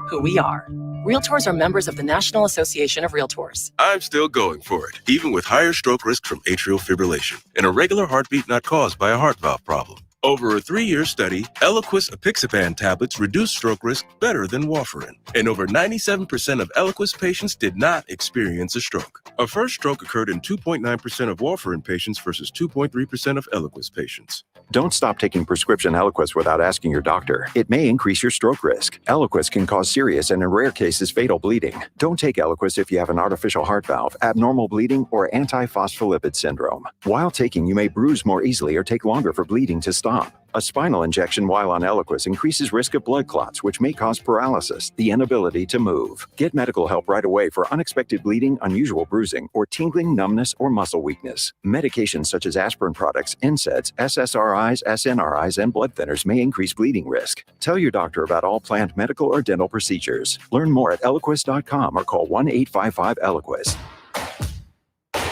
Speaker 26: who we are. Realtors are members of the National Association of Realtors.
Speaker 27: I'm still going for it, even with higher stroke risk from atrial fibrillation and a regular heartbeat not caused by a heart valve problem. Over a 3-year study, Eliquis apixaban tablets reduced stroke risk better than warfarin, and over 97% of Eliquis patients did not experience a stroke. A first stroke occurred in 2.9% of warfarin patients versus 2.3% of Eliquis patients.
Speaker 28: Don't stop taking prescription Eliquis without asking your doctor. It may increase your stroke risk. Eliquis can cause serious and in rare cases fatal bleeding. Don't take Eliquis if you have an artificial heart valve, abnormal bleeding, or antiphospholipid syndrome. While taking, you may bruise more easily or take longer for bleeding to stop. A spinal injection while on Eliquis increases risk of blood clots, which may cause paralysis, the inability to move. Get medical help right away for unexpected bleeding, unusual bruising, or tingling, numbness, or muscle weakness. Medications such as aspirin products, NSAIDs, SSRIs, SNRIs, and blood thinners may increase bleeding risk. Tell your doctor about all planned medical or dental procedures. Learn more at Eliquis.com or call 1-855-ELIQUIS.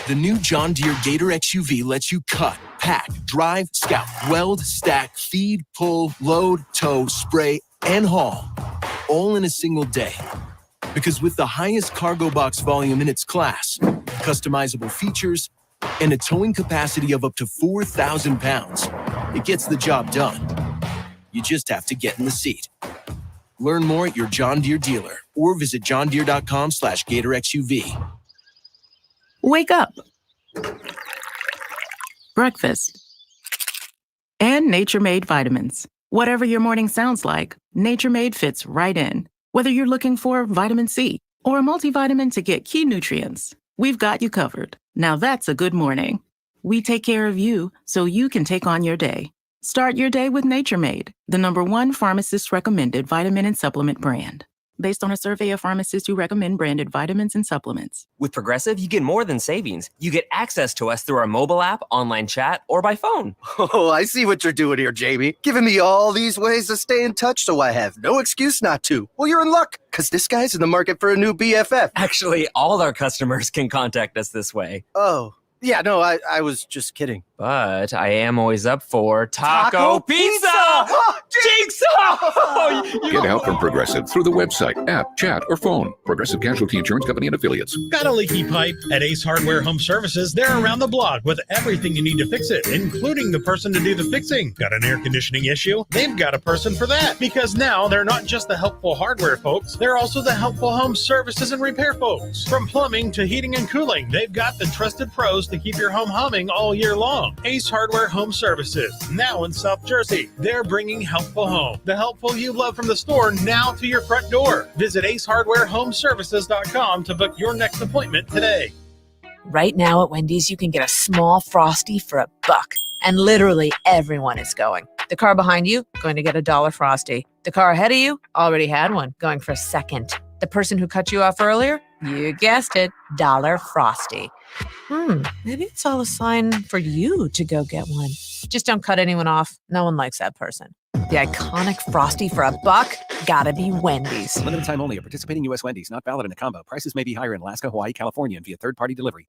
Speaker 18: The new John Deere Gator XUV lets you cut, pack, drive, scout, weld, stack, feed, pull, load, tow, spray, and haul, all in a single day. Because with the highest cargo box volume in its class, customizable features, and a towing capacity of up to 4,000 pounds, it gets the job done. You just have to get in the seat. Learn more at your John Deere dealer or visit johndeere.com/Gator XUV.
Speaker 13: Wake up. Breakfast. And Nature Made vitamins. Whatever your morning sounds like, Nature Made fits right in. Whether you're looking for vitamin C or a multivitamin to get key nutrients, we've got you covered. Now that's a good morning. We take care of you so you can take on your day. Start your day with Nature Made, the #1 pharmacist-recommended vitamin and supplement brand. Based on a survey of pharmacists who recommend branded vitamins and supplements.
Speaker 29: With Progressive, you get more than savings. You get access to us through our mobile app, online chat, or by phone.
Speaker 30: Oh, I see what you're doing here, Jamie. Giving me all these ways to stay in touch so I have no excuse not to. Well, you're in luck, because this guy's in the market for a new BFF.
Speaker 29: Actually, all our customers can contact us this way.
Speaker 30: Oh, yeah, no, I was just kidding.
Speaker 29: But I am always up for Taco Pizza! Jigsaw!
Speaker 31: Get help from Progressive through the website, app, chat, or phone. Progressive Casualty Insurance Company and Affiliates.
Speaker 14: Got a leaky pipe? At Ace Hardware Home Services, they're around the block with everything you need to fix it, including the person to do the fixing. Got an air conditioning issue? They've got a person for that. Because now they're not just the helpful hardware folks, they're also the helpful home services and repair folks. From plumbing to heating and cooling, they've got the trusted pros to keep your home humming all year long. Ace Hardware Home Services, now in South Jersey. They're bringing helpful home, the helpful you love from the store, now to your front door. Visit acehardwarehomeservices.com to book your next appointment today.
Speaker 1: Right now at Wendy's, you can get a small Frosty for $1, and literally everyone is going. The car behind you, going to get a $1 Frosty. The car ahead of you, already had one, going for a second. The person who cut you off earlier, you guessed it, $1 Frosty. Maybe it's all a sign for you to go get one. Just don't cut anyone off. No one likes that person. The iconic Frosty for $1, gotta be Wendy's.
Speaker 2: Limited time only at participating U.S. Wendy's. Not valid in a combo. Prices may be higher in Alaska, Hawaii, California, and via third-party delivery.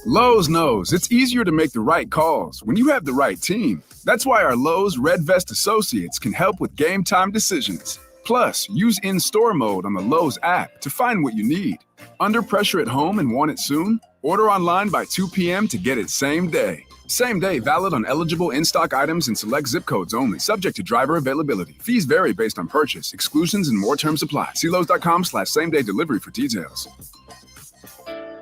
Speaker 3: Lowe's knows it's easier to make the right calls when you have the right team. That's why our Lowe's Red Vest associates can help with game time decisions. Plus, use in-store mode on the Lowe's app to find what you need. Under pressure at home and want it soon? Order online by 2 p.m. to get it same day. Same day valid on eligible in-stock items and select zip codes only, subject to driver availability. Fees vary based on purchase. Exclusions and more terms apply. See Lowe's.com/same-day delivery for details.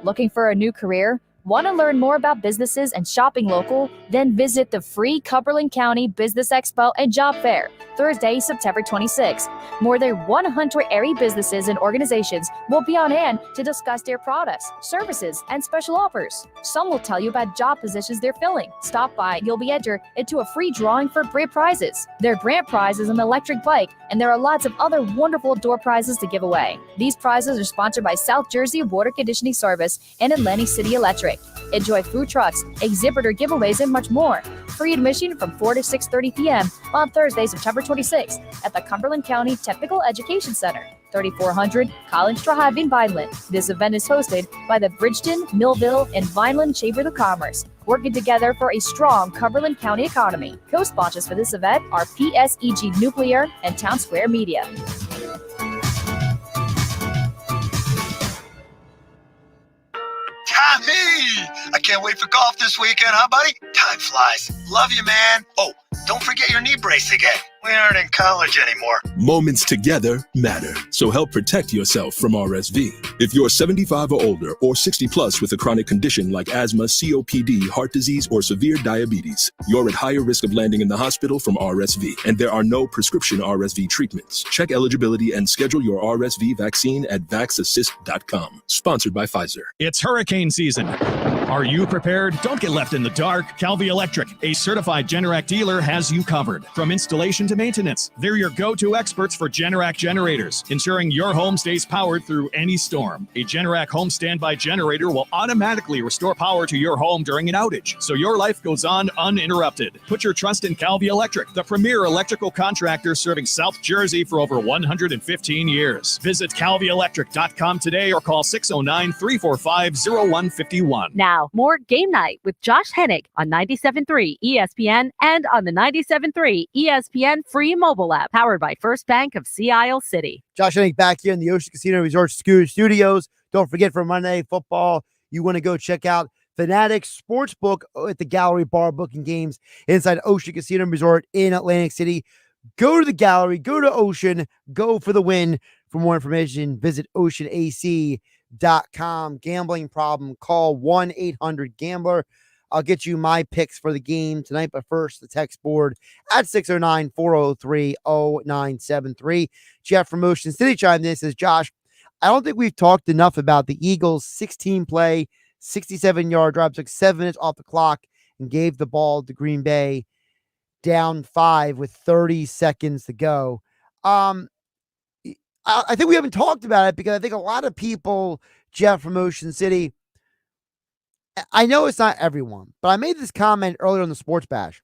Speaker 24: Looking for a new career? Want to learn more about businesses and shopping local? Then visit the free Cumberland County Business Expo and Job Fair, Thursday, September 26th. More than 100 area businesses and organizations will be on hand to discuss their products, services, and special offers. Some will tell you about job positions they're filling. Stop by, you'll be entered into a free drawing for grand prizes. Their grand prize is an electric bike, and there are lots of other wonderful door prizes to give away. These prizes are sponsored by South Jersey Water Conditioning Service and Atlantic City Electric. Enjoy food trucks, exhibitor giveaways, and much more. Free admission from 4 to 6:30 p.m. on Thursday, September 26th at the Cumberland County Technical Education Center, 3400 Collins Drive in Vineland. This event is hosted by the Bridgeton, Millville, and Vineland Chamber of Commerce, working together for a strong Cumberland County economy. Co-sponsors for this event are PSEG Nuclear and Town Square Media.
Speaker 6: Tommy! I can't wait for golf this weekend, huh, buddy? Time flies. Love you, man. Oh, don't forget your knee brace again. We aren't in college anymore.
Speaker 27: Moments together matter, so help protect yourself from RSV. If you're 75 or older or 60 plus with a chronic condition like asthma, COPD, heart disease, or severe diabetes, you're at higher risk of landing in the hospital from RSV, and there are no prescription RSV treatments. Check eligibility and schedule your RSV vaccine at vaxassist.com. Sponsored by Pfizer.
Speaker 14: It's hurricane season. Are you prepared? Don't get left in the dark. Calvi Electric, a certified Generac dealer, has you covered. From installation to maintenance, they're your go-to experts for Generac generators, ensuring your home stays powered through any storm. A Generac home standby generator will automatically restore power to your home during an outage, so your life goes on uninterrupted. Put your trust in Calvi Electric, the premier electrical contractor serving South Jersey for over 115 years. Visit calvielectric.com today or call 609-345-0151.
Speaker 9: Now, more Game Night with Josh Hennig on 97.3 ESPN and on the 97.3 ESPN free mobile app, powered by First Bank of Sea Isle City.
Speaker 7: Josh Hennig back here in the Ocean Casino Resort Studios. Don't forget, for Monday Night Football, you want to go check out Fanatics Sportsbook at the Gallery Bar, booking games inside Ocean Casino Resort in Atlantic City. Go to the Gallery, go to Ocean, go for the win. For more information, visit oceanac.com. Gambling problem, call 1-800-GAMBLER. I'll get you my picks for the game tonight, but first, the text board at 609-403-0973. Jeff from Ocean City chimed in, says, Josh, I don't think we've talked enough about the Eagles' 16-play, 67-yard drive. Took 7 minutes off the clock and gave the ball to Green Bay down 5 with 30 seconds to go. I think we haven't talked about it because I think a lot of people, Jeff from Ocean City, I know it's not everyone, but I made this comment earlier on the Sports Bash.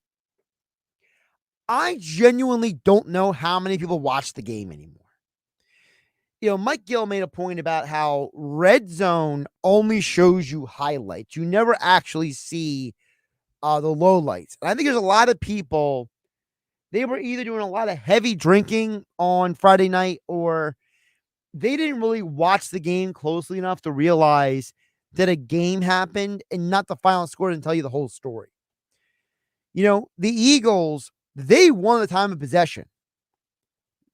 Speaker 7: I genuinely don't know how many people watch the game anymore. You know, Mike Gill made a point about how Red Zone only shows you highlights. You never actually see the lowlights. And I think there's a lot of people, they were either doing a lot of heavy drinking on Friday night or they didn't really watch the game closely enough to realize that a game happened and not the final score and tell you the whole story. You know, the Eagles, they won the time of possession.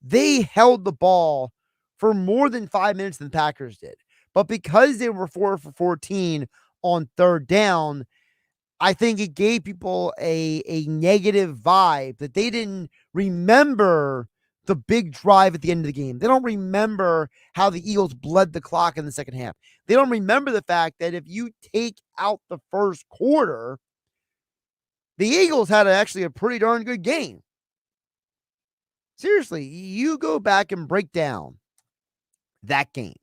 Speaker 7: They held the ball for more than 5 minutes than the Packers did. But because they were 4 for 14 on third down, I think it gave people a negative vibe that they didn't remember the big drive at the end of the game. They don't remember how the Eagles bled the clock in the second half. They don't remember the fact that if you take out the first quarter, the Eagles had actually a pretty darn good game. Seriously, you go back and break down that game,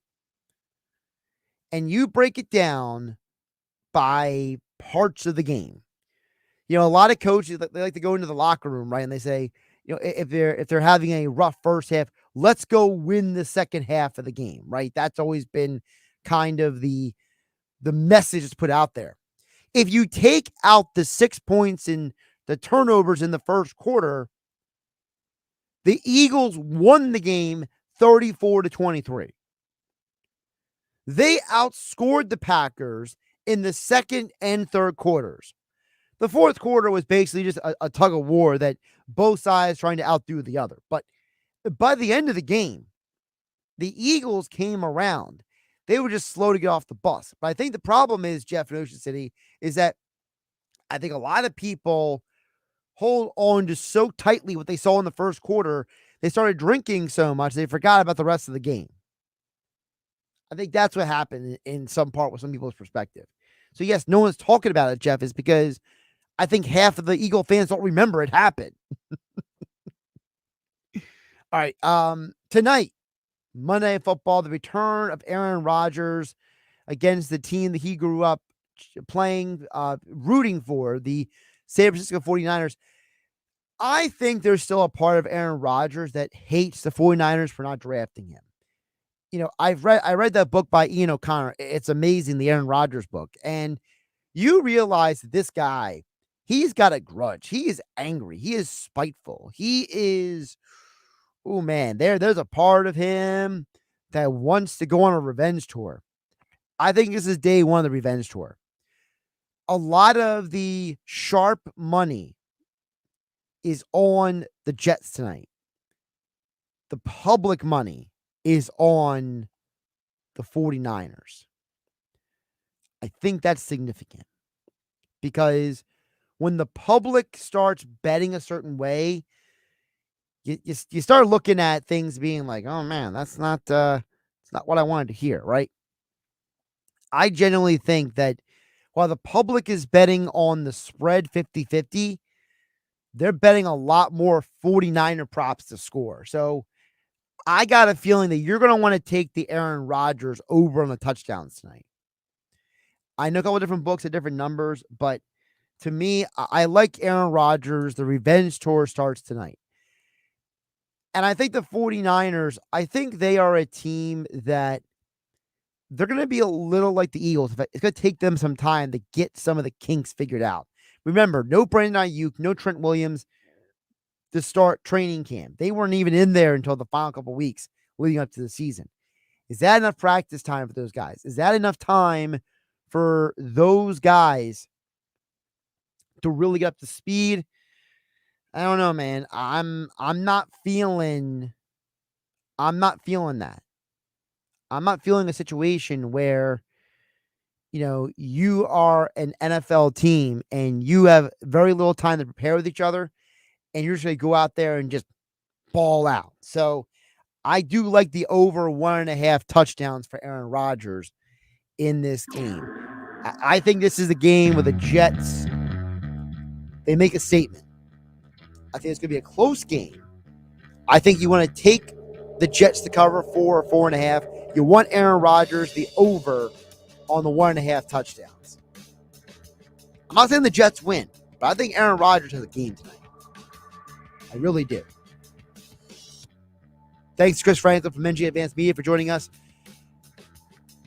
Speaker 7: and you break it down by parts of the game. You know, a lot of coaches, they like to go into the locker room, right? And they say, you know, if they're having a rough first half, let's go win the second half of the game, right? That's always been kind of the message that's put out there. If you take out the 6 points and the turnovers in the first quarter, the Eagles won the game 34-23. They outscored the Packers in the second and third quarters. The fourth quarter was basically just a tug of war that both sides trying to outdo the other. But by the end of the game, the Eagles came around. They were just slow to get off the bus. But I think the problem is, Jeff, in Ocean City, is that I think a lot of people hold on to so tightly what they saw in the first quarter. They started drinking so much, they forgot about the rest of the game. I think that's what happened in some part with some people's perspective. So, yes, no one's talking about it, Jeff, is because I think half of the Eagle fans don't remember it happened. All right. Tonight, Monday Night Football, the return of Aaron Rodgers against the team that he grew up playing, rooting for, the San Francisco 49ers. I think there's still a part of Aaron Rodgers that hates the 49ers for not drafting him. You know, I read that book by Ian O'Connor. It's amazing, the Aaron Rodgers book. And you realize that this guy, he's got a grudge. He is angry. He is spiteful. He is, oh man, there's a part of him that wants to go on a revenge tour. I think this is day one of the revenge tour. A lot of the sharp money is on the Jets tonight. The public money is on the 49ers. I think that's significant because when the public starts betting a certain way, you start looking at things being like, oh man, it's not what I wanted to hear, right? I genuinely think that while the public is betting on the spread 50-50, they're betting a lot more 49er props to score. So I got a feeling that you're going to want to take the Aaron Rodgers over on the touchdowns tonight. I know a couple of different books at different numbers, but to me, I like Aaron Rodgers. The revenge tour starts tonight. And I think the 49ers, I think they are a team that they're going to be a little like the Eagles. It's going to take them some time to get some of the kinks figured out. Remember, no Brandon Ayuk, no Trent Williams to start training camp. They weren't even in there until the final couple weeks leading up to the season. Is that enough practice time for those guys? Is that enough time for those guys to really get up to speed? I don't know, man. I'm not feeling that. I'm not feeling a situation where, you know, you are an NFL team and you have very little time to prepare with each other, and you're just going to go out there and just ball out. So I do like the over 1.5 touchdowns for Aaron Rodgers in this game. I think this is a game where the Jets, they make a statement. I think it's going to be a close game. I think you want to take the Jets to cover 4 or 4.5. You want Aaron Rodgers, the over on the 1.5 touchdowns. I'm not saying the Jets win, but I think Aaron Rodgers has a game tonight. I really do. Thanks to Chris Franklin from NG Advanced Media for joining us.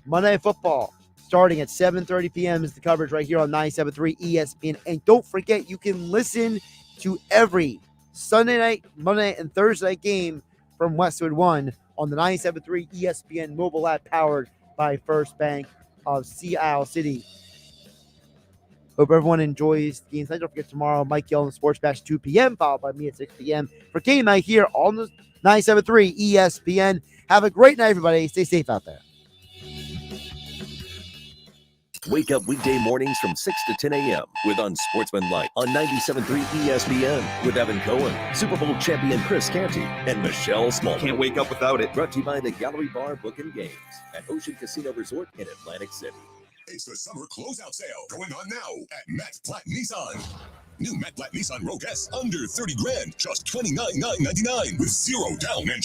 Speaker 7: Monday Night Football starting at 7:30 p.m. is the coverage right here on 97.3 ESPN. And don't forget, you can listen to every Sunday night, Monday night, and Thursday night game from Westwood One on the 97.3 ESPN mobile app powered by First Bank of Sea Isle City. Hope everyone enjoys the games. Don't forget tomorrow, Mike Yell in the Sports Bash 2 p.m., followed by me at 6 p.m. for game night here on the 97.3 ESPN. Have a great night, everybody. Stay safe out there.
Speaker 5: Wake up weekday mornings from 6 to 10 a.m. with Unsportsmanlike on 97.3 ESPN with Evan Cohen, Super Bowl champion Chris Canty, and Michelle Small.
Speaker 4: Can't wake up without it.
Speaker 5: Brought to you by the Gallery Bar Book and Games at Ocean Casino Resort in Atlantic City.
Speaker 8: It's the summer closeout sale going on now at Matt Platt Nissan. New Matt Platt Nissan Rogue S under 30 grand, just $29,999 with 0 down and just